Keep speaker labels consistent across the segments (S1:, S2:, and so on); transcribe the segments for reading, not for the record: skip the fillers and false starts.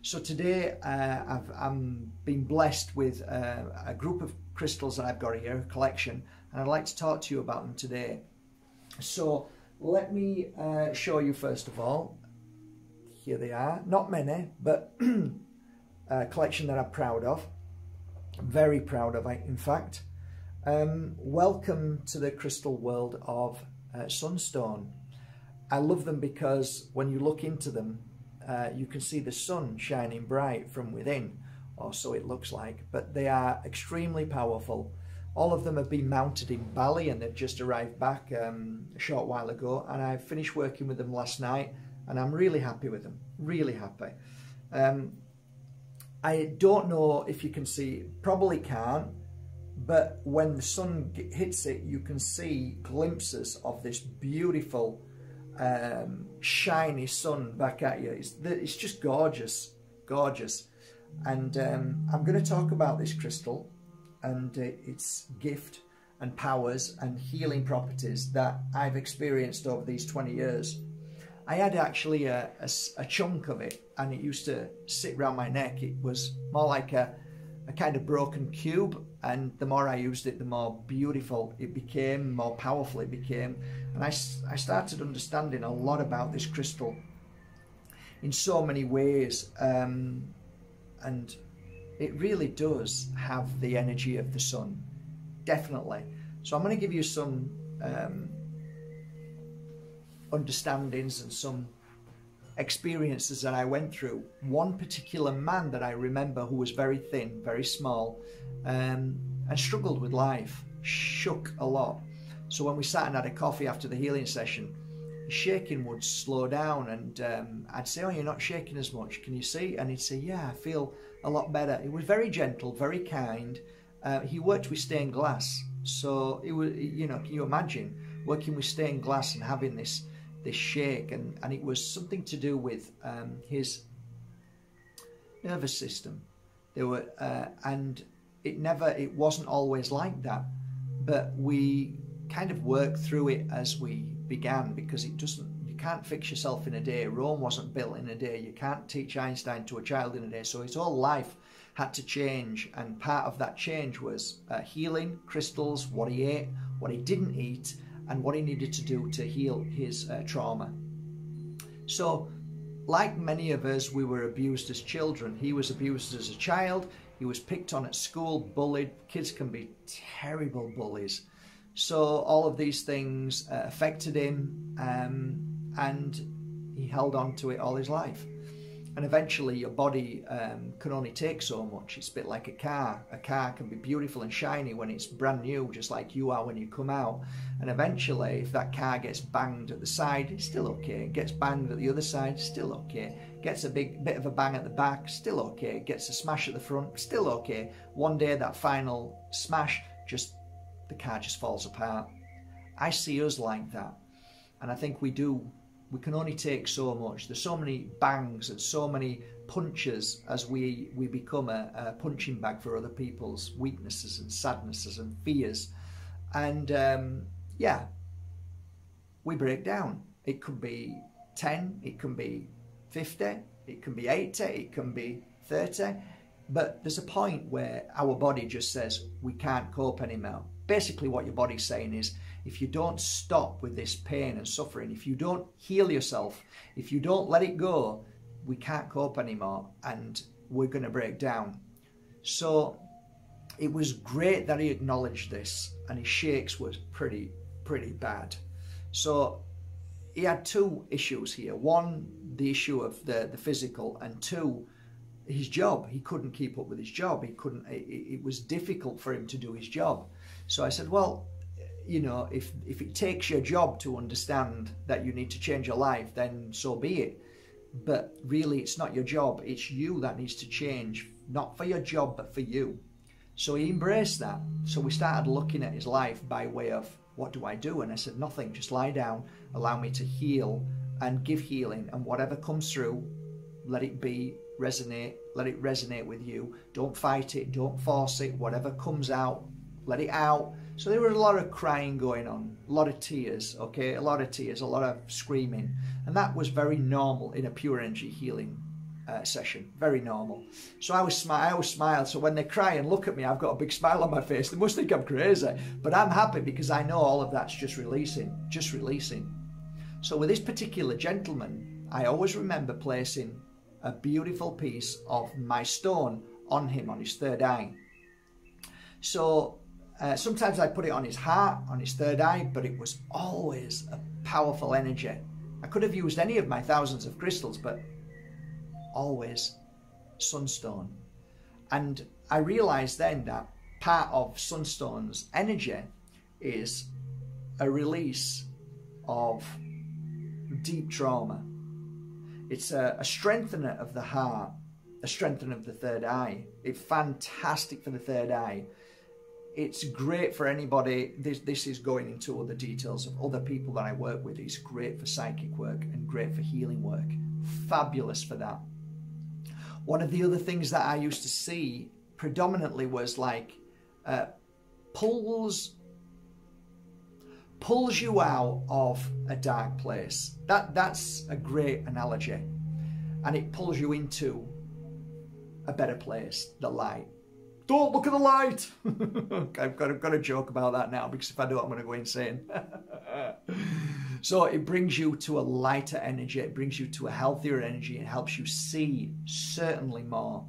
S1: So today I'm being blessed with a group of crystals that I've got here, a collection, and I'd like to talk to you about them today. So let me show you first of all. Here they are, not many, but a collection that I'm proud of, very proud of, in fact. Welcome to the crystal world of sunstone. I love them because when you look into them, you can see the sun shining bright from within, or so it looks like, but they are extremely powerful. All of them have been mounted in Bali and they've just arrived back a short while ago, and I finished working with them last night and I'm really happy with them, really happy. I don't know if you can see, probably can't, but when the sun hits it, you can see glimpses of this beautiful shiny sun back at you. It's just gorgeous, gorgeous. And I'm going to talk about this crystal and its gift and powers and healing properties that I've experienced over these 20 years. I had actually a chunk of it, and it used to sit around my neck. It was more like a kind of broken cube, and the more I used it, the more beautiful it became, more powerful it became. And I started understanding a lot about this crystal in so many ways, and it really does have the energy of the sun, definitely. So I'm going to give you some understandings and some experiences that I went through. One particular man that I remember who was very thin, very small, and struggled with life, shook a lot. So when we sat and had a coffee after the healing session, his shaking would slow down, and I'd say, "Oh, you're not shaking as much, can you see?" And he'd say, "Yeah, I feel a lot better." It was very gentle, very kind. He worked with stained glass, so it was, you know, can you imagine working with stained glass and having this shake, and it was something to do with his nervous system. There were and it wasn't always like that, but we kind of worked through it as we began, because you can't fix yourself in a day. Rome wasn't built in a day. You can't teach Einstein to a child in a day. So his whole life had to change, and part of that change was healing, crystals, what he ate, what he didn't eat, and what he needed to do to heal his trauma. So, like many of us, we were abused as children. He was abused as a child. He was picked on at school, bullied. Kids can be terrible bullies. So all of these things affected him, and he held on to it all his life. And eventually your body can only take so much. It's a bit like a car. A car can be beautiful and shiny when it's brand new, just like you are when you come out. And eventually, if that car gets banged at the side, it's still okay. It gets banged at the other side, still okay. Gets a bit of a bang at the back, still okay. Gets a smash at the front, still okay. One day, that final smash, the car just falls apart. I see us like that. And I think we can only take so much. There's so many bangs and so many punches as we become a punching bag for other people's weaknesses and sadnesses and fears. And yeah, we break down. It could be 10, it can be 50, it can be 80, it can be 30. But there's a point where our body just says, we can't cope anymore. Basically what your body's saying is, if you don't stop with this pain and suffering, if you don't heal yourself, if you don't let it go, we can't cope anymore and we're going to break down. So it was great that he acknowledged this, and his shakes was pretty bad. So he had two issues here. One, the issue of the physical, and two, his job. He couldn't keep up with his job. It was difficult for him to do his job. So I said, well, you know, if it takes your job to understand that you need to change your life, then so be it. But really, it's not your job. It's you that needs to change, not for your job, but for you. So he embraced that. So we started looking at his life by way of, what do I do? And I said, nothing, just lie down, allow me to heal and give healing, and whatever comes through, let it be, resonate, let it resonate with you. Don't fight it, don't force it. Whatever comes out, let it out. So there was a lot of crying going on, a lot of tears, okay, a lot of tears, a lot of screaming, and that was very normal in a pure energy healing session, very normal. So I always smile. So when they cry and look at me, I've got a big smile on my face. They must think I'm crazy, but I'm happy because I know all of that's just releasing. So with this particular gentleman, I always remember placing a beautiful piece of my stone on him, on his third eye. So sometimes I put it on his heart, on his third eye, but it was always a powerful energy. I could have used any of my thousands of crystals, but always sunstone. And I realized then that part of sunstone's energy is a release of deep trauma. It's a strengthener of the heart, a strengthener of the third eye. It's fantastic for the third eye. It's great for anybody. This is going into other details of other people that I work with. It's great for psychic work and great for healing work. Fabulous for that. One of the other things that I used to see predominantly was like pulls you out of a dark place. That's a great analogy. And it pulls you into a better place, the light. Don't look at the light. I've got to joke about that now, because if I do, I'm going to go insane. So it brings you to a lighter energy. It brings you to a healthier energy. It helps you see certainly more.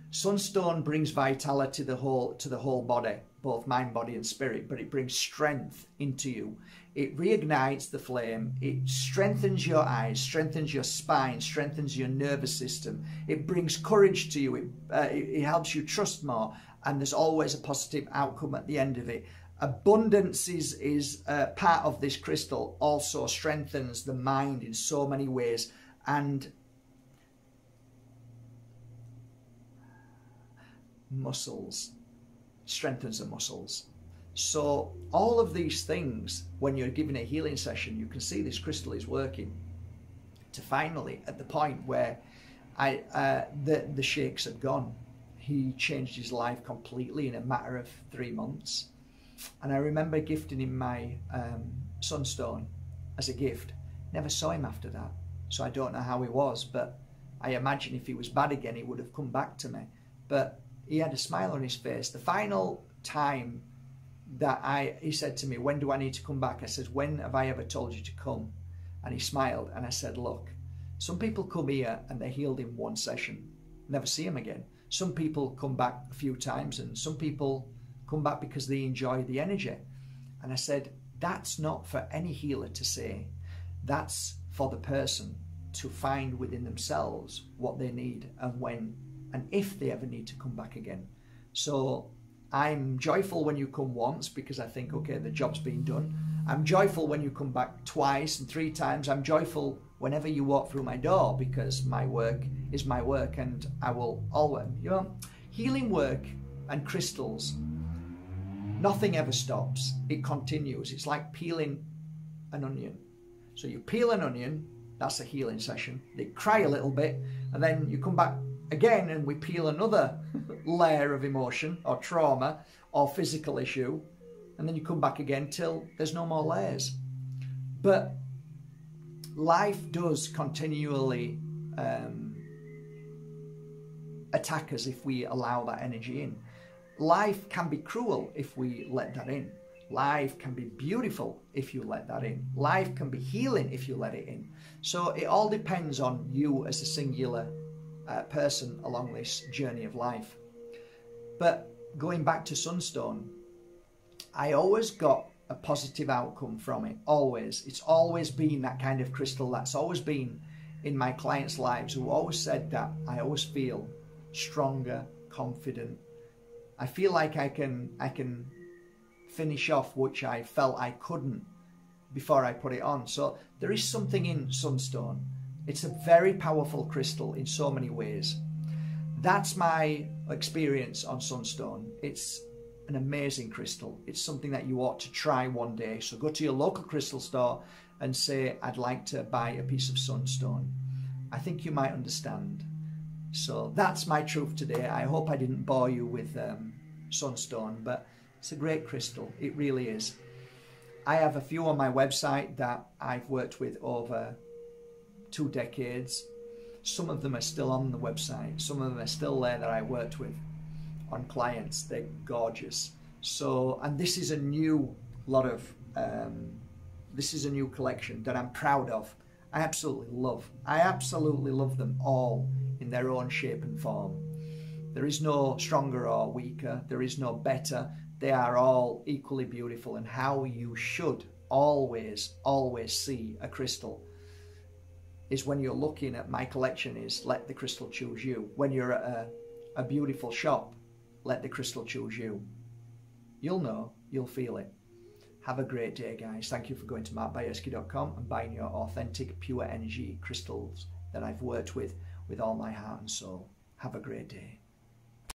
S1: Sunstone brings vitality to the whole body, both mind, body and spirit, but it brings strength into you. It reignites the flame. It strengthens your eyes, strengthens your spine, strengthens your nervous system. It brings courage to you. It helps you trust more, and there's always a positive outcome at the end of it. Abundance is part of this crystal, also strengthens the mind in so many ways, and muscles, strengthens the muscles. So all of these things, when you're giving a healing session, you can see this crystal is working to finally, at the point where the shakes had gone, he changed his life completely in a matter of 3 months. And I remember gifting him my sunstone as a gift. Never saw him after that, so I don't know how he was, but I imagine if he was bad again, he would have come back to me. But he had a smile on his face. The final time that he said to me, when do I need to come back? I said, when have I ever told you to come? And he smiled, and I said, look, some people come here and they're healed in one session, never see him again. Some people come back a few times, and some people come back because they enjoy the energy. And I said, that's not for any healer to say. That's for the person to find within themselves what they need and when and if they ever need to come back again. So I'm joyful when you come once, because I think, okay, the job's been done. I'm joyful when you come back twice and 3 times. I'm joyful whenever you walk through my door, because my work is my work, and I will always, healing work and crystals, nothing ever stops. It continues. It's like peeling an onion. So you peel an onion, that's a healing session. They cry a little bit, and then you come back again and we peel another layer of emotion or trauma or physical issue, and then you come back again till there's no more layers. But life does continually attack us if we allow that energy in. Life can be cruel if we let that in. Life can be beautiful if you let that in. Life can be healing if you let it in. So it all depends on you as a singular person along this journey of life. But going back to Sunstone, I always got a positive outcome from it, always. It's always been that kind of crystal that's always been in my clients' lives, who always said that I always feel stronger, confident. I feel like I can finish off which I felt I couldn't before I put it on. So there is something in Sunstone. It's a very powerful crystal in so many ways. That's my experience on Sunstone. It's an amazing crystal. It's something that you ought to try one day. So go to your local crystal store and say, I'd like to buy a piece of Sunstone. I think you might understand. So that's my truth today. I hope I didn't bore you with Sunstone, but it's a great crystal. It really is. I have a few on my website that I've worked with over 2 decades. Some of them are still on the website. Some of them are still there that I worked with on clients. They're gorgeous. So, and this is a new lot of, this is a new collection that I'm proud of. I absolutely love them all in their own shape and form. There is no stronger or weaker. There is no better. They are all equally beautiful, and how you should always see a crystal is when you're looking at my collection is let the crystal choose you. When you're at a beautiful shop, let the crystal choose you. You'll know, you'll feel it. Have a great day, guys. Thank you for going to markbayerski.com and buying your authentic, pure energy crystals that I've worked with all my heart and soul. Have a great day.